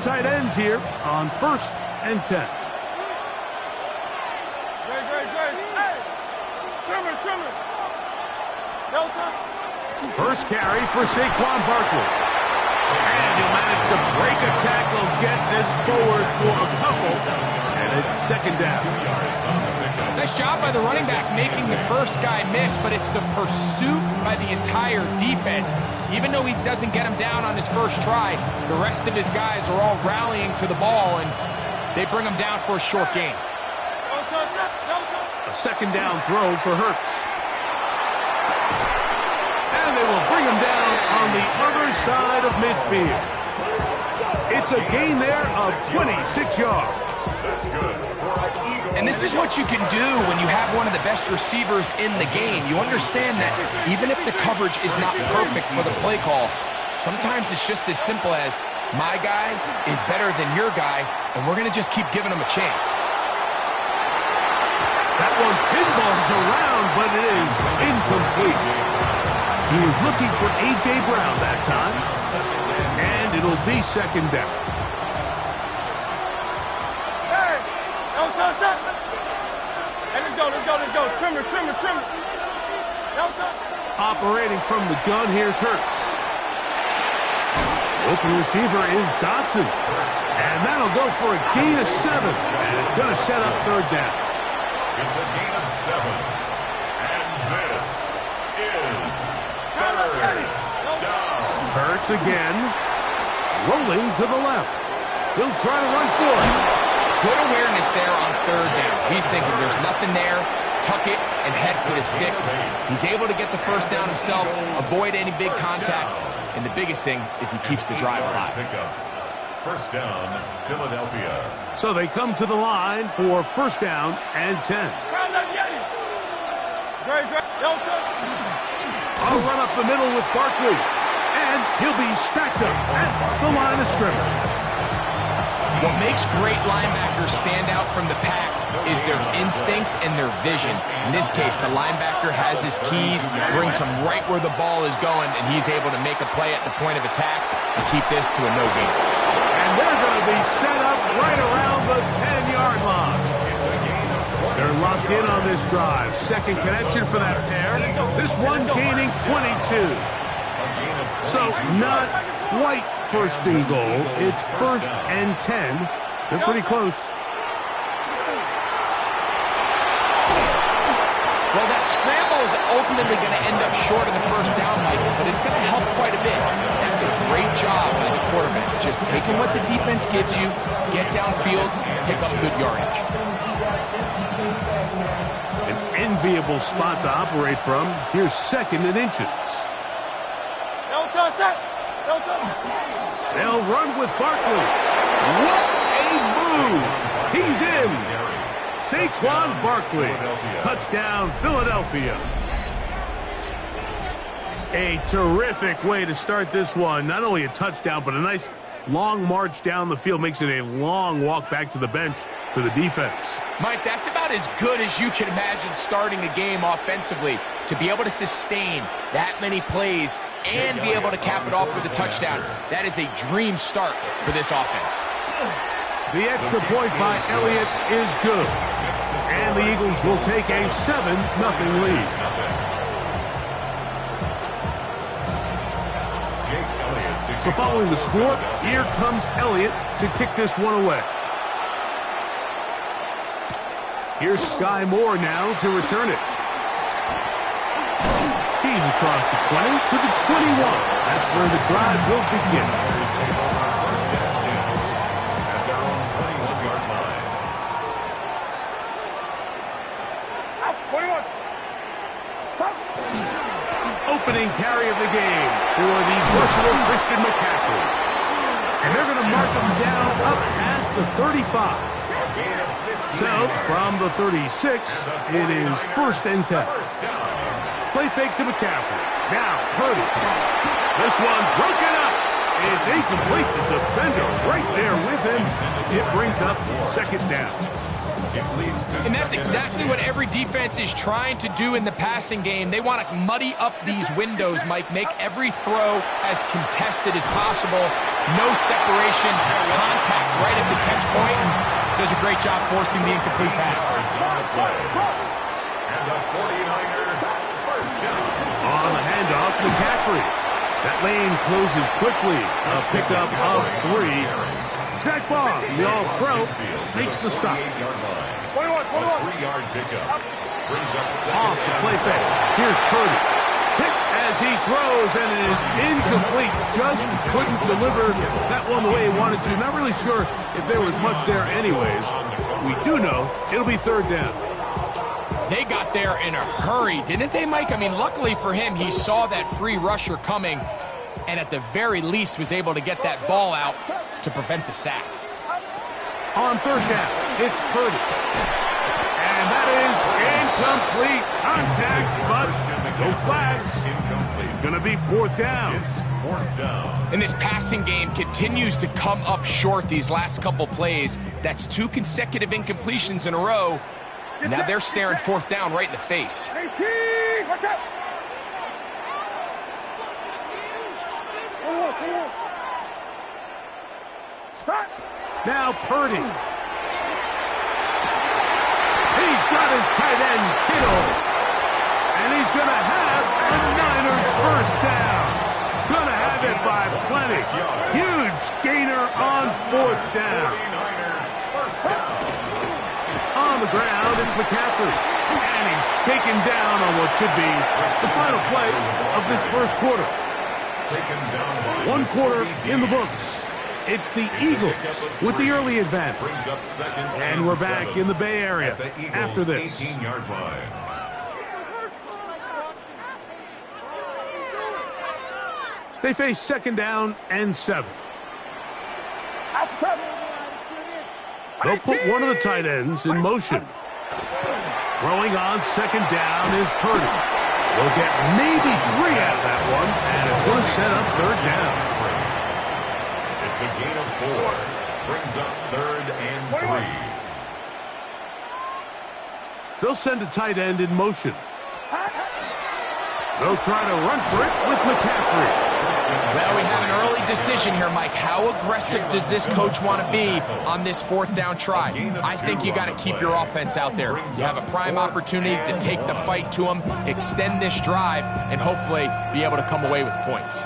tight ends here on 1st and 10. First carry for Saquon Barkley. And he'll manage to break a tackle, get this forward for a couple, and it's 2nd down. Nice job by the running back making the first guy miss, but it's the pursuit by the entire defense. Even though he doesn't get him down on his first try, the rest of his guys are all rallying to the ball, and they bring him down for a short gain. A 2nd down throw for Hurts. And they will bring him down on the other side of midfield. It's a gain there of 26 yards. That's good. And this is what you can do when you have one of the best receivers in the game. You understand that even if the coverage is not perfect for the play call, sometimes it's just as simple as, my guy is better than your guy, and we're going to just keep giving him a chance. That one pinballs around, but it is incomplete. He was looking for A.J. Brown that time, and it'll be 2nd down. Hey, let's go. Trimmer. Operating from the gun, here's Hurts. Open receiver is Dotson. And that'll go for a gain of 7, and it's going to set up 3rd down. It's a gain of 7. And this is 3rd down. Hurts again. Rolling to the left. He'll try to run for it. Good awareness there on 3rd down. He's thinking there's nothing there. Tuck it and head for the sticks. He's able to get the 1st down himself, avoid any big contact, and the biggest thing is he keeps the drive alive. 1st down, Philadelphia. So they come to the line for 1st down and 10. I'll run up the middle with Barkley. And he'll be stacked up at the line of scrimmage. What makes great linebackers stand out from the pack is their instincts and their vision. In this case, the linebacker has his keys, brings him right where the ball is going, and he's able to make a play at the point of attack and keep this to a no gain. And they're going to be set up right around the 10-yard line. They're locked in on this drive. 2nd connection for that pair. This one gaining 22. So not quite 1st and goal. It's 1st and 10. They're pretty close. Well, that scramble is ultimately going to end up short of the 1st down, Michael, but it's going to help quite a bit. That's a great job by the quarterback. Just taking what the defense gives you, get downfield, pick up good yardage. An enviable spot to operate from. Here's 2nd and inches. They'll run with Barkley. What a move! He's in! Saquon Barkley. Touchdown, Philadelphia. A terrific way to start this one. Not only a touchdown, but a nice long march down the field. Makes it a long walk back to the bench for the defense. Mike, that's about as good as you can imagine starting a game offensively. To be able to sustain that many plays and be able to cap it off with a touchdown, that is a dream start for this offense. The extra point by Elliott is good. And the Eagles will take a 7-0 lead. So following the score, here comes Elliott to kick this one away. Here's Sky Moore now to return it. He's across the 20 to the 21. That's where the drive will begin. Opening carry of the game for the versatile Christian McCaffrey. And they're going to mark him down up past the 35. So, from the 36, it is 1st and 10. Play fake to McCaffrey. Now, Purdy. This one broken up. It's incomplete. The defender right there with him. It brings up 2nd down. It leads to And that's second exactly and what 10. every defense is trying to do in the passing game. They want to muddy up these windows, Mike, make every throw as contested as possible. No separation, contact right at the catch point. Does a great job forcing the incomplete pass. And the 49ers first down. On the handoff, McCaffrey. That lane closes quickly. A pickup of 3. Zach Baum, the All-Pro, makes the stop. 21, 21. 3-yard pickup. Brings up second Off the and play 7. fake. Here's Purdy. Hit as he throws, and it is incomplete. Just couldn't deliver that one the way he wanted to. Not really sure if there was much there anyways. We do know it'll be 3rd down. They got there in a hurry, didn't they, Mike? I mean, luckily for him, he saw that free rusher coming, and at the very least was able to get that ball out to prevent the sack. On 3rd down, it's Purdy. And that is incomplete. Contact, but no flags. It's going to be 4th down. It's 4th down. And this passing game continues to come up short these last couple plays. That's 2 consecutive incompletions in a row. Now they're staring 4th down right in the face. 18, watch out. Stop. Now Purdy. He's got his tight end, Kittle. And he's going to have a Niners first down. Going to have it by plenty. Huge gainer on 4th down. 49ers first down. On the ground, it's McCaffrey. And he's taken down on what should be the final play of this first quarter. Taken down by 1 quarter 40 in the books. It's the Eagles with the early advantage. Brings up second And we're back 7 in the Bay Area at the Eagles' after this. 18-yard line. They face 2nd down and 7. Outside. They'll put one of the tight ends in motion. Throwing on 2nd down is Purdy. They'll get maybe 3 out of that one, and it's going to set up 3rd down. It's a gain of 4. Brings up 3rd and 3. They'll send a tight end in motion. They'll try to run for it with McCaffrey. Well, we have an early decision here, Mike. How aggressive does this coach want to be on this 4th down try? I think you got to keep your offense out there. You have a prime opportunity to take the fight to them, extend this drive, and hopefully be able to come away with points.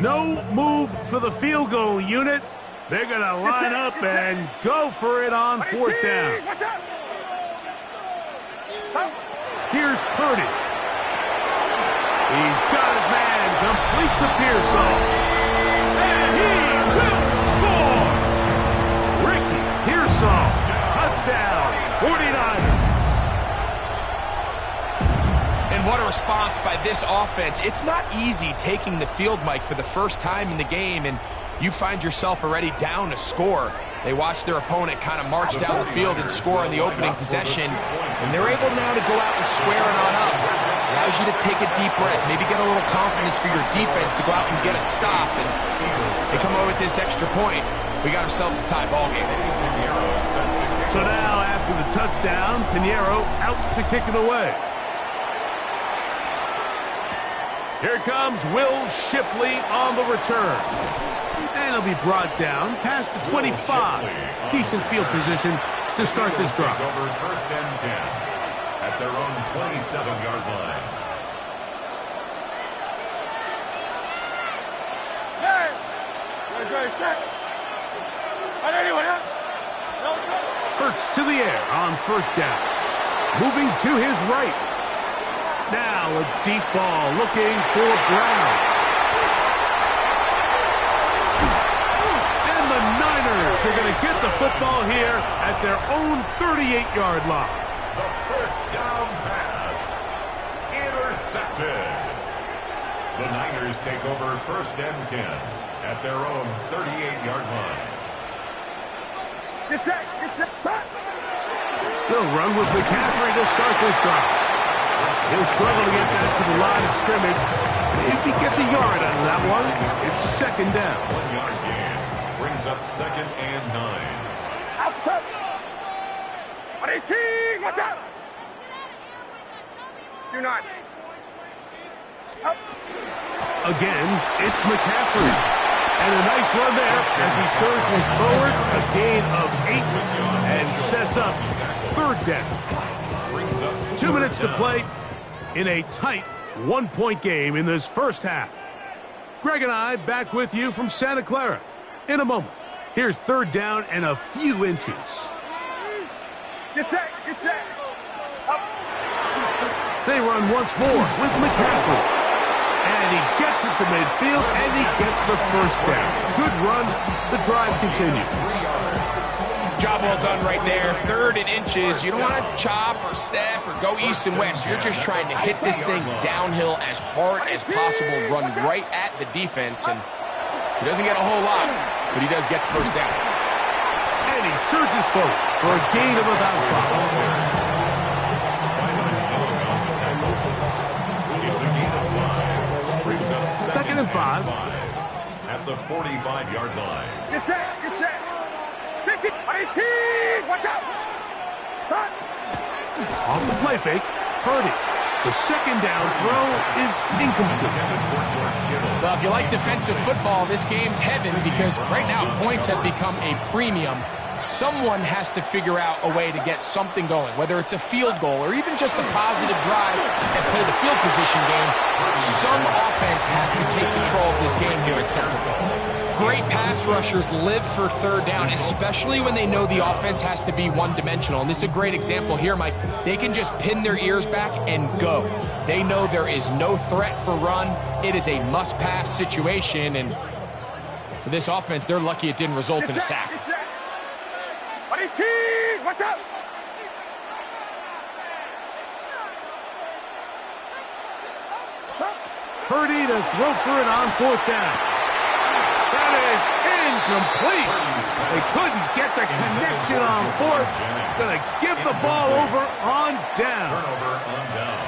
No move for the field goal unit. They're going to line up and go for it on 4th down. Watch out. Here's Purdy. He's got his man, completes a Pearsall. And he will score! Ricky Pearsall, touchdown, 49ers. And what a response by this offense. It's not easy taking the field, Mike, for the first time in the game, and you find yourself already down a score. They watch their opponent kind of march down the field and score on the opening possession, and they're able now to go out and square it on up. Allows you to take a deep breath, maybe get a little confidence for your defense to go out and get a stop, and they come away with this extra point. We got ourselves a tie ball game. So now, after the touchdown, Pinheiro out to kick it away. Here comes Will Shipley on the return. And he'll be brought down past the 25. Decent field position to start this drive. Over 1st and 10 at their own 27-yard line. Hey. Good shot. Anyone else? Hurts to the air on 1st down. Moving to his right. Now a deep ball looking for Brown. And the Niners are going to get the football here at their own 38-yard line. The first down pass. Intercepted. The Niners take over 1st and 10 at their own 38-yard line. Get set. Get set. They'll run with McCaffrey to start this drive. He'll struggle to get back to the line of scrimmage. If he gets a yard out of that one, it's 2nd down. 1-yard gain brings up 2nd and 9. Outside. 18, watch out! Do not. Up. Again, it's McCaffrey. And a nice run there as he surges forward. A gain of 8 and sets up third down. 2 minutes to play in a tight one-point game in this first half. Greg and I back with you from Santa Clara in a moment. Here's third down and a few inches. Get set, get set. Up. They run once more with McCaffrey. And he gets it to midfield, and he gets the first down. Good run. The drive continues. Job well done right there. 3rd and inches. You don't want to chop or step or go east and west. You're just trying to hit this thing downhill as hard as possible, run right at the defense. And he doesn't get a whole lot, but he does get the first down. And he surges forward for a gain of about 5. Second and 5. At the 45-yard line. Get set, get set. 15, 18, watch out. Stop. Off the play fake, Purdy. The second down throw is incomplete. Well, if you like defensive football, this game's heaven because right now points have become a premium. Someone has to figure out a way to get something going, whether it's a field goal or even just a positive drive and play the field position game. Some offense has to take control of this game here at Central. Great pass rushers live for third down, especially when they know the offense has to be one-dimensional. And this is a great example here, Mike. They can just pin their ears back and go. They know there is no threat for run. It is a must-pass situation, and for this offense, they're lucky it didn't result in a sack. 18, watch out. Purdy to throw for it on 4th down. That is incomplete. They couldn't get the connection on 4th. Going to give the ball over on down. Turnover on down.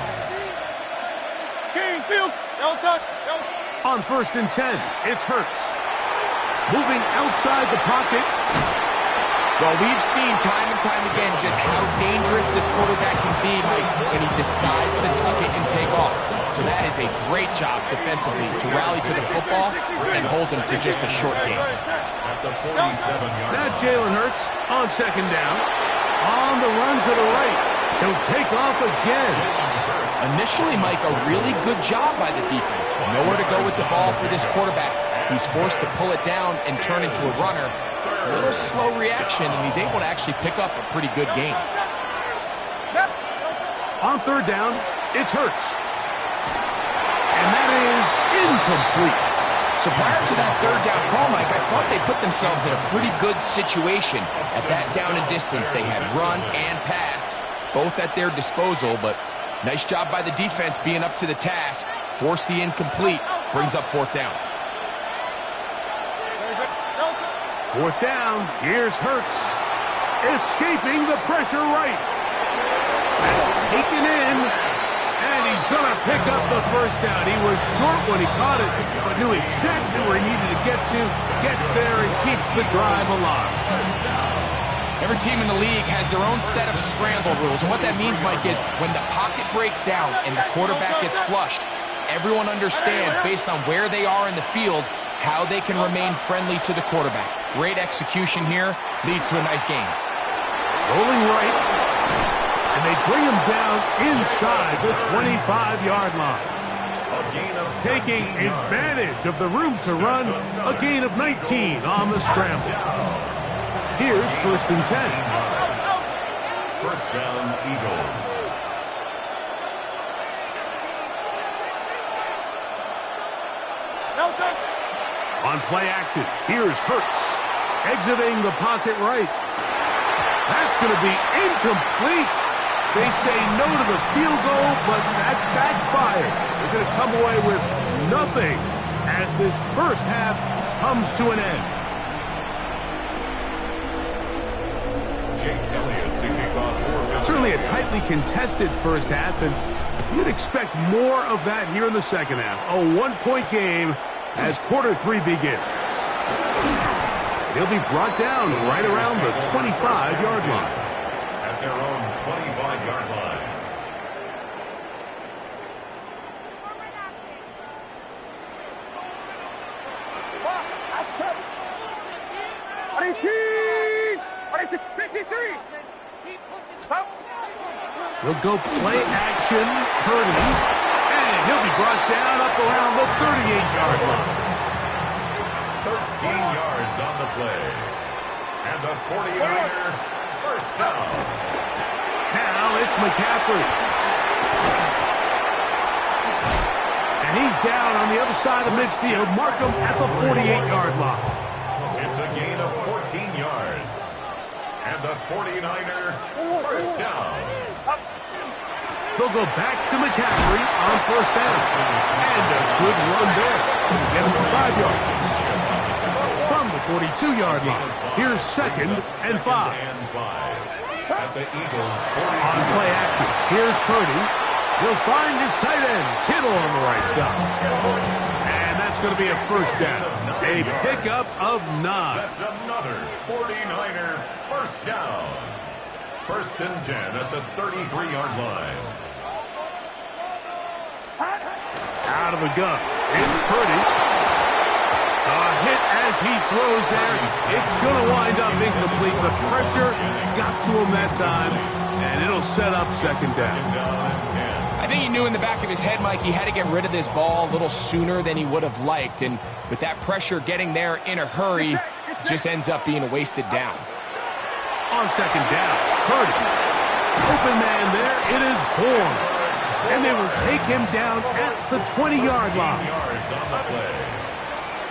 King, field, don't touch. On 1st and 10, it's Hurts. Moving outside the pocket. Well, we've seen time and time again just how dangerous this quarterback can be, Mike, when he decides to tuck it and take off. So that is a great job defensively to rally to the football and hold them to just a short game. At the 47-yard Now line. Jalen Hurts on 2nd down. On the run to the right. He'll take off again. Initially, Mike, a really good job by the defense. Nowhere to go with the ball for this quarterback. He's forced to pull it down and turn into a runner. A little slow reaction, and he's able to actually pick up a pretty good game. On 3rd down, it's Hurts. And that is incomplete. So prior to that 3rd down call, Mike, I thought they put themselves in a pretty good situation. At that down and distance, they had run and pass, both at their disposal, but nice job by the defense being up to the task. Force the incomplete, brings up 4th down. 4th down, here's Hurts. Escaping the pressure right. That's taken in, and he's going to pick up the first down. He was short when he caught it, but knew exactly where he needed to get to, gets there, and keeps the drive alive. Every team in the league has their own set of scramble rules, and what that means, Mike, is when the pocket breaks down and the quarterback gets flushed, everyone understands, based on where they are in the field, how they can remain friendly to the quarterback. Great execution here, leads to a nice game. Rolling right, and they bring him down inside the 25-yard line. Taking advantage of the room to run, a gain of 19 on the scramble. Here's 1st and 10. First down, Eagles. On play action, here's Hurts. Exiting the pocket right. That's going to be incomplete. They say no to the field goal, but that backfires. They're going to come away with nothing as this first half comes to an end. Jake Elliott to kick off. Certainly a tightly contested first half, and you'd expect more of that here in the second half. A one-point game as quarter 3 begins. He'll be brought down right around the 25-yard line. At at their own 25-yard line. He'll go play action, Purdy, and he'll be brought down up around the 38-yard line. 13 yards on the play. And the 49er first down. Now it's McCaffrey. And he's down on the other side of midfield. Mark him at the 48-yard line. It's a gain of 14 yards. And the 49er first down. They'll go back to McCaffrey on first down. And a good run there. Get him 5 yards. From the 42-yard line. Here's 2nd and 5. At the Eagles' 42. On play action. Here's Purdy. He'll find his tight end, Kittle, on the right side. And that's going to be a first down. A pickup of 9. That's another 49er first down. 1st and 10 at the 33-yard line. Out of the gun. It's Purdy. A hit as he throws there. It's going to wind up incomplete. The pressure got to him that time, and it'll set up 2nd down. I think he knew in the back of his head, Mike, he had to get rid of this ball a little sooner than he would have liked. And with that pressure getting there in a hurry, it just ends up being a wasted down. On 2nd down, Purdy. Open man there. It is Bourne. And they will take him down at the 20-yard line. 15 yards on the play.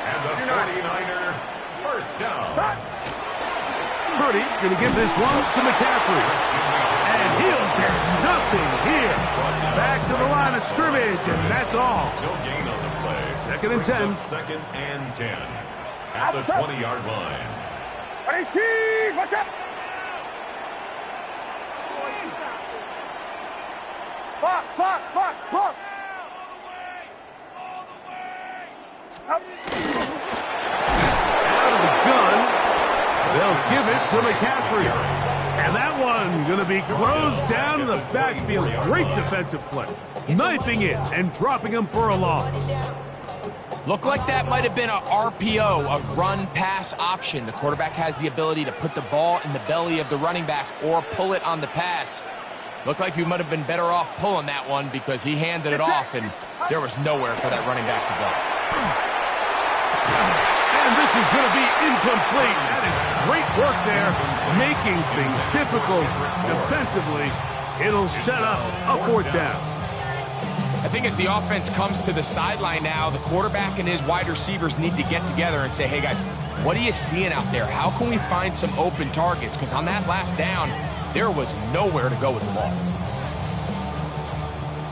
And the 49er first down. Purdy going to give this one to McCaffrey. And he'll get nothing here. Back to the line of scrimmage, and that's all. No gain on the play. 2nd and 10. 2nd and 10 at the 20-yard line. 18, watch out! Fox, look! Out of the gun, they'll give it to McCaffrey. And that one going to be closed down in the backfield. Great defensive play. Knifing in and dropping him for a loss. Looked like that might have been a RPO, a run-pass option. The quarterback has the ability to put the ball in the belly of the running back or pull it on the pass. Looked like he might have been better off pulling that one because he handed it off, and there was nowhere for that running back to go. And this is going to be incomplete. That is great work there, making things difficult defensively. It'll set up a 4th down. I think as the offense comes to the sideline now, the quarterback and his wide receivers need to get together and say, hey, guys, what are you seeing out there? How can we find some open targets? Because on that last down, there was nowhere to go with the ball.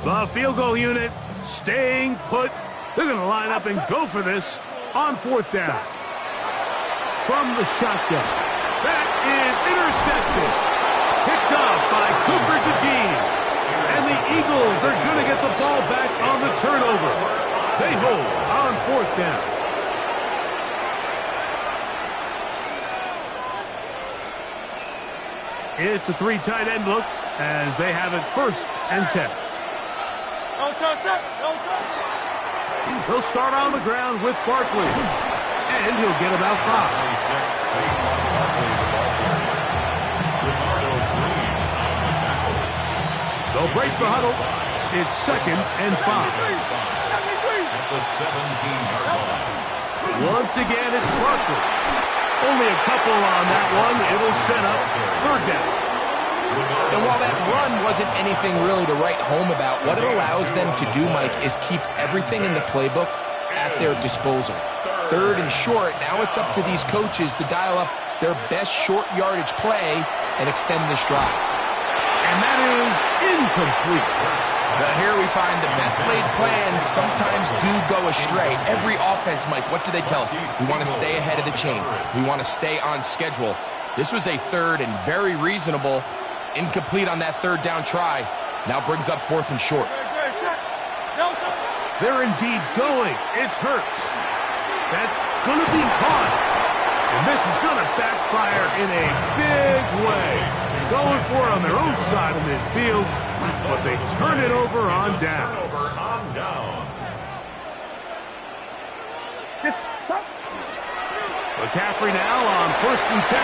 The field goal unit staying put. They're going to line up and go for this on 4th down. From the shotgun. That is intercepted. Picked up by Cooper DeJean. And the Eagles are going to get the ball back on the turnover. They hold on 4th down. It's a 3 tight end look as they have it 1st and 10. He'll start on the ground with Barkley. And he'll get about 5. They'll break the huddle. It's 2nd and 5. At the 17-yard line. Once again, it's Barkley. Only a couple on that one. It'll set up 3rd down. And while that run wasn't anything really to write home about, what it allows them to do, Mike, is keep everything in the playbook at their disposal. 3rd and short, now it's up to these coaches to dial up their best short yardage play and extend this drive. And that is incomplete. But here we find the best laid plans sometimes do go astray. Every offense, Mike, what do they tell us? We want to stay ahead of the chains. We want to stay on schedule. This was a 3rd and very reasonable. Incomplete on that 3rd down try. Now brings up 4th and short. They're indeed going. It's Hurts. That's going to be caught. And this is going to backfire in a big way. going for it on their own side of midfield, but they turn it over on down. McCaffrey now on 1st and 10.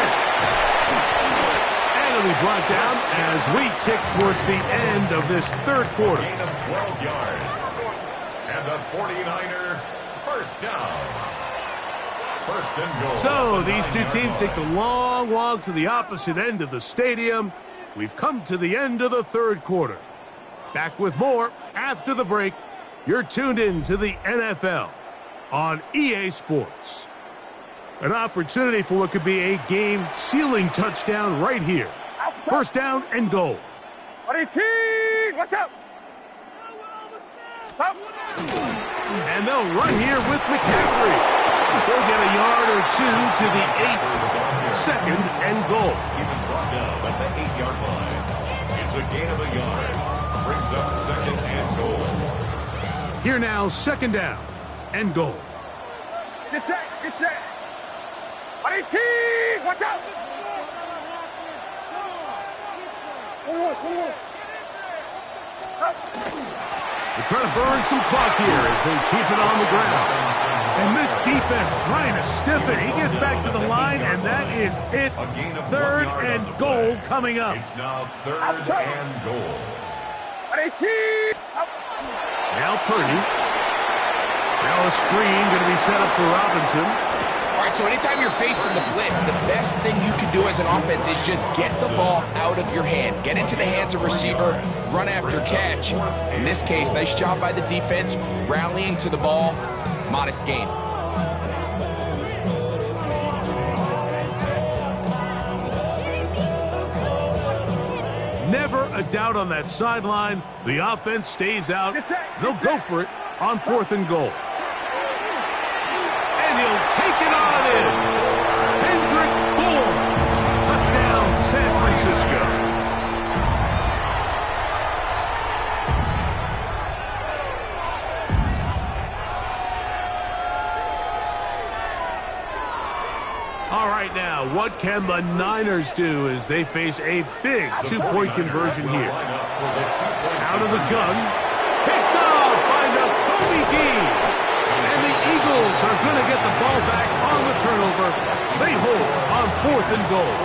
And it'll be brought down as we tick towards the end of this third quarter. Gain of 12 yards. And the 49er first down. First and goal. So these two teams take the long walk to the opposite end of the stadium. We've come to the end of the third quarter. Back with more after the break. You're tuned in to the NFL on EA Sports. An opportunity for what could be a game-sealing touchdown right here. First down and goal. 18, watch out! Stop. And they'll run here with McCaffrey. They'll get a yard or two to the 8. Second and goal. He was brought down at the 8-yard line. It's a gain of a yard. Brings up second and goal. Here now, second down and goal. Get set, get set. 18, watch out! They're trying to burn some clock here as they keep it on the ground. And this defense trying to stiff it. He gets back to the line, and that is it. Third and goal coming up. It's now third and goal. 18, up. Now Purdy. Now a screen going to be set up for Robinson. All right, so anytime you're facing the blitz, the best thing you can do as an offense is just get the ball out of your hand. Get into the hands of receiver, run after catch. In this case, nice job by the defense, rallying to the ball. Modest gain. Never a doubt on that sideline. The offense stays out. They'll go for it on 4th and goal. And he'll take it on in. Hendrick Bourne. Touchdown, San Francisco. All right, now, what can the Niners do as they face a big two-point conversion here? Out of the gun. Picked off by Neph4g. And the Eagles are going to get the ball back on the turnover. They hold on 4th and goal.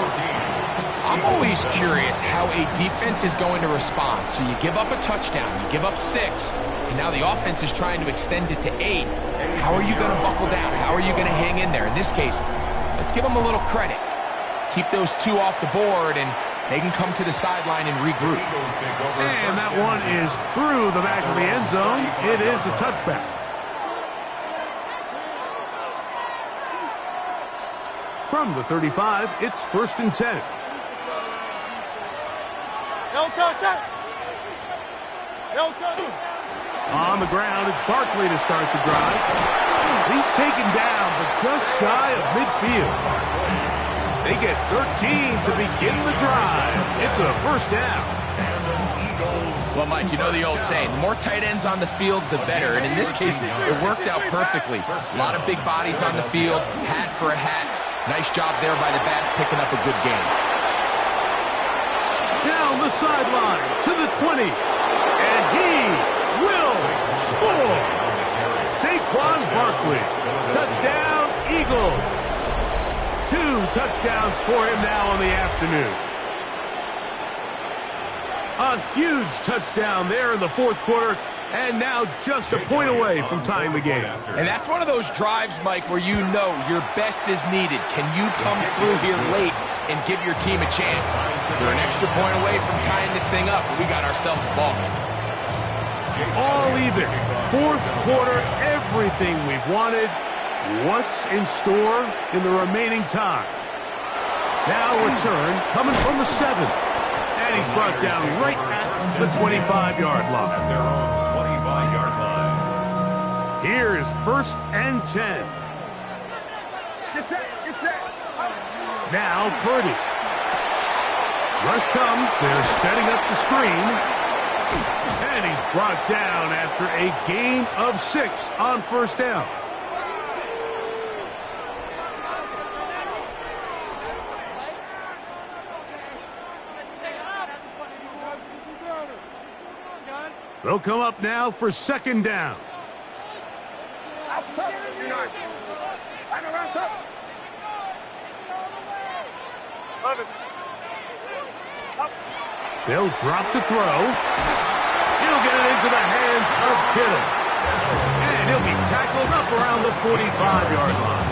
I'm always curious how a defense is going to respond. So you give up a touchdown, you give up 6, and now the offense is trying to extend it to 8. How are you going to buckle down? How are you going to hang in there? In this case, let's give them a little credit. Keep those 2 off the board, and they can come to the sideline and regroup. And that one is through the back of the end zone. It is a touchback. From the 35, it's 1st and 10. On the ground, it's Barkley to start the drive. He's taken down, but just shy of midfield. They get 13 to begin the drive. It's a first down. Well, Mike, you know the old saying, the more tight ends on the field, the better. And in this case, it worked out perfectly. A lot of big bodies on the field, hat for a hat. Nice job there by the back, picking up a good game. Down the sideline to the 20. And he will score. Saquon Barkley. Touchdown, Eagles. 2 touchdowns for him now on the afternoon. A huge touchdown there in the 4th quarter, and now just a point away from tying the game. And that's one of those drives, Mike, where you know your best is needed. Can you come through here late and give your team a chance? We're an extra point away from tying this thing up, but we got ourselves a ball. All even. 4th quarter, everything we've wanted. What's in store in the remaining time? Now return coming from the 7. And he's brought down right at the 25-yard line. At their own 25-yard line. Here is 1st and 10. Get set, get set. Now Purdy. Rush comes. They're setting up the screen. And he's brought down after a gain of 6 on 1st down. They'll come up now for second down. Outside. Line around, sir. 11. Up. They'll drop to throw. He'll get it into the hands of Kittle. And he'll be tackled up around the 45-yard line.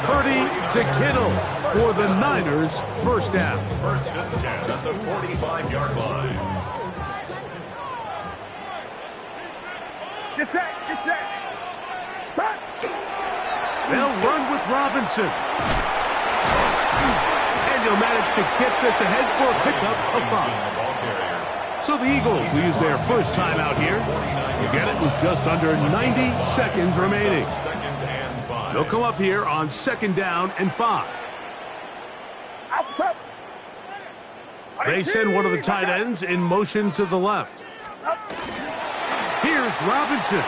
Purdy to Kittle for the Niners, first down. First and 10 at the 45-yard line. Get set. Get set. Start. They'll run with Robinson. And he'll manage to get this ahead for a pickup of 5. So the Eagles will use their first time out here. You get it with just under 90 seconds remaining. They'll come up here on second down and 5. Outside. They send one of the tight ends in motion to the left. Here's Robinson.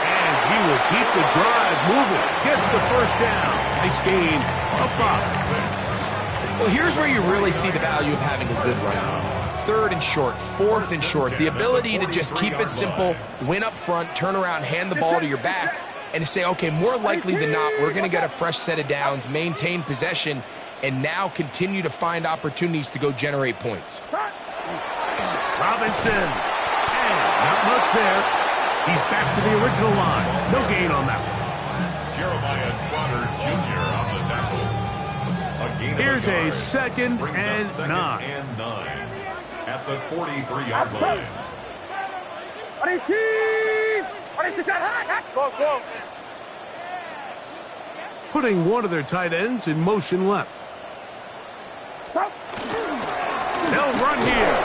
And he will keep the drive moving. Gets the first down. Nice gain of 5. Well, here's where you really see the value of having a good run. Third and short, fourth and short. The ability to just keep it simple, win up front, turn around, hand the ball to your back, and to say, okay, more likely than not, we're going to get a fresh set of downs, maintain possession, and now continue to find opportunities to go generate points. Robinson. And not much there. He's back to the original line. No gain on that one. Jeremiah Trotter Jr. on the tackle. Here's a second and 9. At the 43-yard line. Putting one of their tight ends in motion left. They'll run here.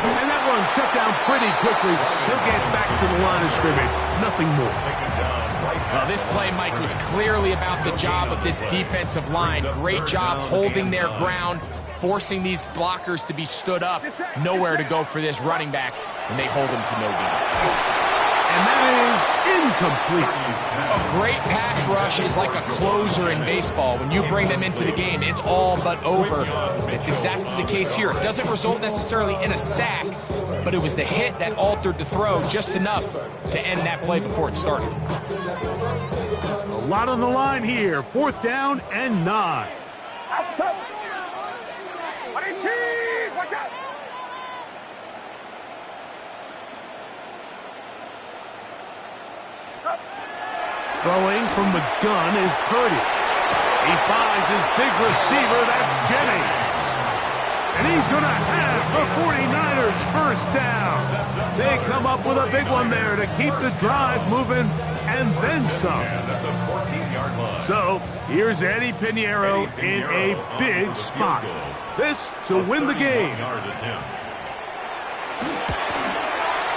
And that one shut down pretty quickly. He'll get back to the line of scrimmage. Nothing more. Well, this play, Mike, was clearly about the job of this defensive line. Great job holding their ground, forcing these blockers to be stood up. Nowhere to go for this running back, and they hold him to no gain. And that is incomplete. A great pass rush is like a closer in baseball. When you bring them into the game, it's all but over. It's exactly the case here. It doesn't result necessarily in a sack, but it was the hit that altered the throw just enough to end that play before it started. A lot on the line here. Fourth down and 9. Outside. Watch out. Throwing from the gun is Purdy. He finds his big receiver, that's Jennings. And he's going to have the 49ers first down. They come up with a big one there to keep the drive moving and then some. So here's Eddie Pinheiro in a big spot. This to win the game.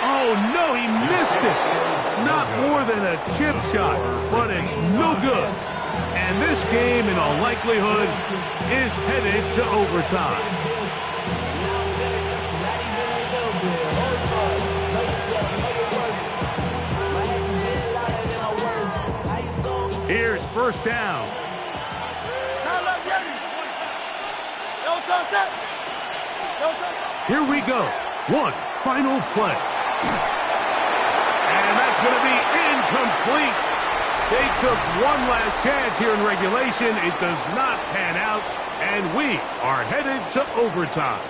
Oh, no, he missed it. Not more than a chip shot, but it's no good. And this game, in all likelihood, is headed to overtime. Here's first down. Here we go. One final play. And that's going to be incomplete. They took one last chance here in regulation. It does not pan out, and we are headed to overtime.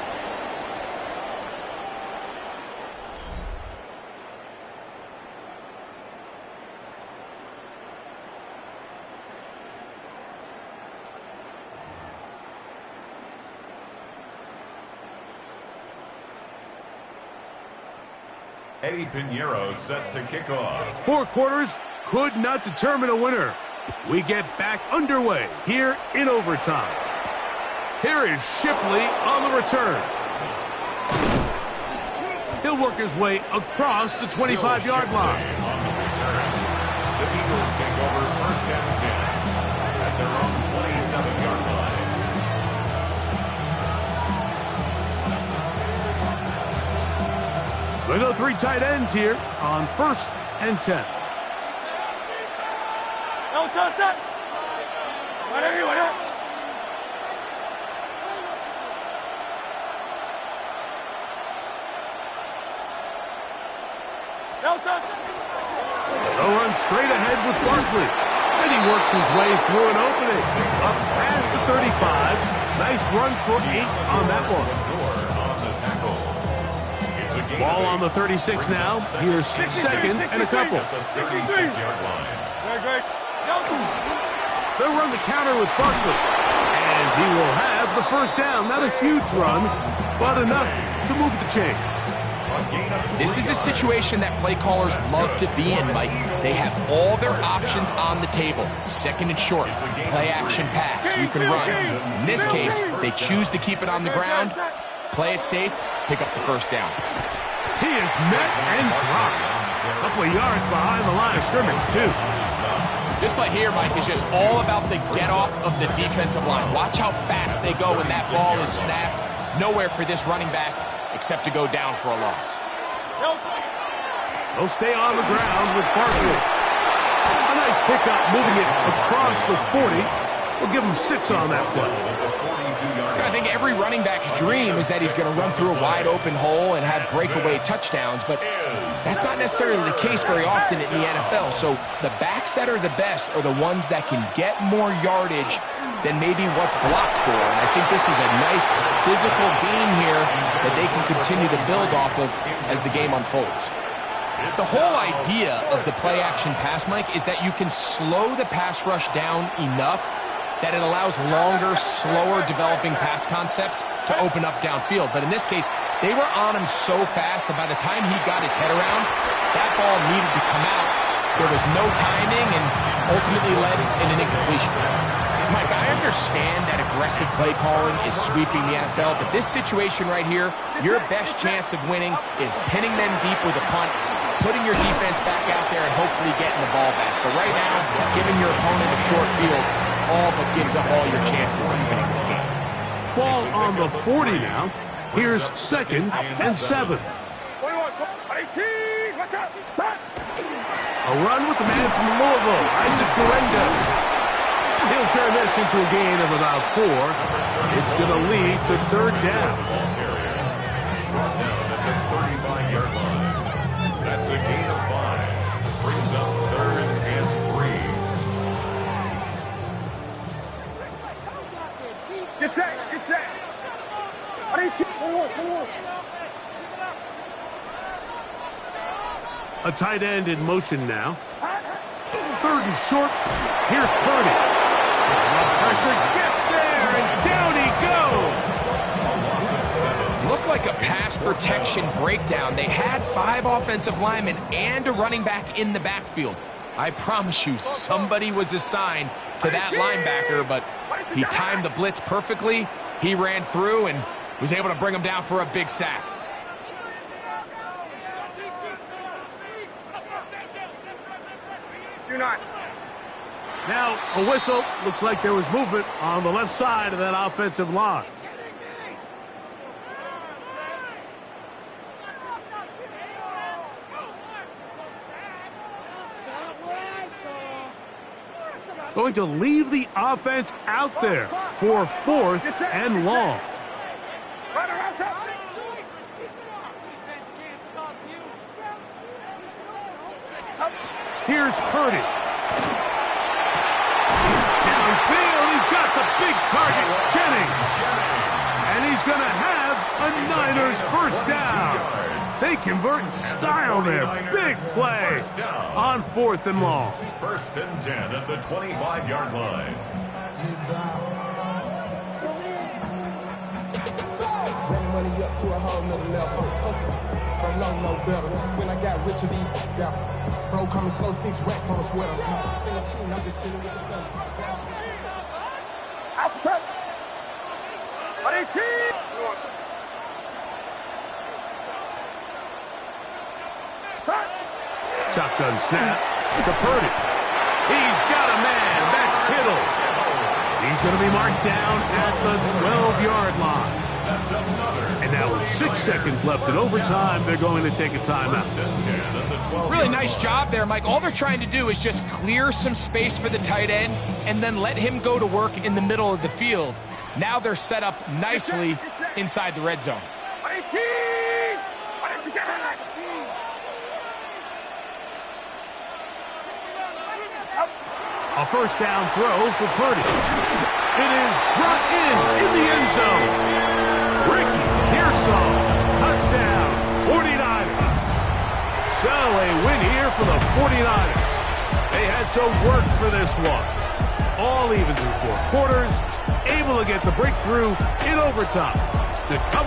Eddie Pinheiro set to kick off. 4 quarters could not determine a winner. We get back underway here in overtime. Here is Shipley on the return. He'll work his way across the 25-yard line. The Eagles take over first and 10 at their own 27-yard line. We go 3 tight ends here on first and 10. They'll run straight ahead with Barkley. And he works his way through an opening. Up past the 35. Nice run for 8 on that one. Ball on the 36 now. Here's 2nd and a couple. They'll run the counter with Barkley. And he will have the first down. Not a huge run, but enough to move the chains. This is a situation that play callers love to be in, Mike. They have all their options on the table. 2nd and short, play action pass, you can run. In this case, they choose to keep it on the ground, play it safe, pick up the first down. He is met and dropped. A couple of yards behind the line of scrimmage, too. This play here, Mike, is just all about the get-off of the defensive line. Watch how fast they go when that ball is snapped. Nowhere for this running back except to go down for a loss. They'll stay on the ground with Barkley. A nice pickup, moving it across the 40. We'll give him 6 on that play. I think every running back's dream is that he's going to run through a wide-open hole and have breakaway touchdowns, but that's not necessarily the case very often in the NFL. So the backs that are the best are the ones that can get more yardage than maybe what's blocked for. And I think this is a nice physical beam here that they can continue to build off of as the game unfolds. The whole idea of the play-action pass, Mike, is that you can slow the pass rush down enough that it allows longer, slower developing pass concepts to open up downfield. But in this case, they were on him so fast that by the time he got his head around, that ball needed to come out. There was no timing and ultimately led in an incompletion. Mike, I understand that aggressive play calling is sweeping the NFL, but this situation right here, your best chance of winning is pinning them deep with a punt, putting your defense back out there and hopefully getting the ball back. But right now, giving your opponent a short field all but gives up all your chances of winning this game. Ball on the 40 now. Here's 2nd and 7. A run with the man from Louisville, Isaac Guerrero. He'll turn this into a gain of about 4. It's going to lead to 3rd down. Brought down at the 35-yard line. That's a gain of 5. Brings up 3rd and 3. Get set, get set. A tight end in motion now. 3rd and short. Here's Purdy. Pressure gets there, and down he goes. Looked like a pass protection breakdown. They had 5 offensive linemen and a running back in the backfield. I promise you, somebody was assigned to that linebacker, but he timed the blitz perfectly. He ran through and was able to bring him down for a big sack. Do not. Now, a whistle. Looks like there was movement on the left side of that offensive line. Going to leave the offense out there for 4th and long. Here's Purdy. Downfield, he's got the big target, Jennings. And he's going to have a Niners first down. They convert in style there. Big play on 4th and long. 1st and 10 at the 25-yard line. Run money up to a whole nother level. From low, no better. When I got rich, got bro coming slow, 6 racks on a sweater. Think I'm cheating, I'm just chilling with the fellas. Outside. 18. Shotgun snap to Purdy. He's got a man. That's Kittle. He's going to be marked down at the 12-yard line. And now with 6 seconds left in overtime, they're going to take a timeout. Really nice job there, Mike. All they're trying to do is just clear some space for the tight end and then let him go to work in the middle of the field. Now they're set up nicely inside the red zone. A first down throw for Purdy. It is brought in the end zone. Ricky Pearsall, touchdown, 49ers. So a win here for the 49ers. They had to work for this one. All even through 4 quarters, able to get the breakthrough in overtime to come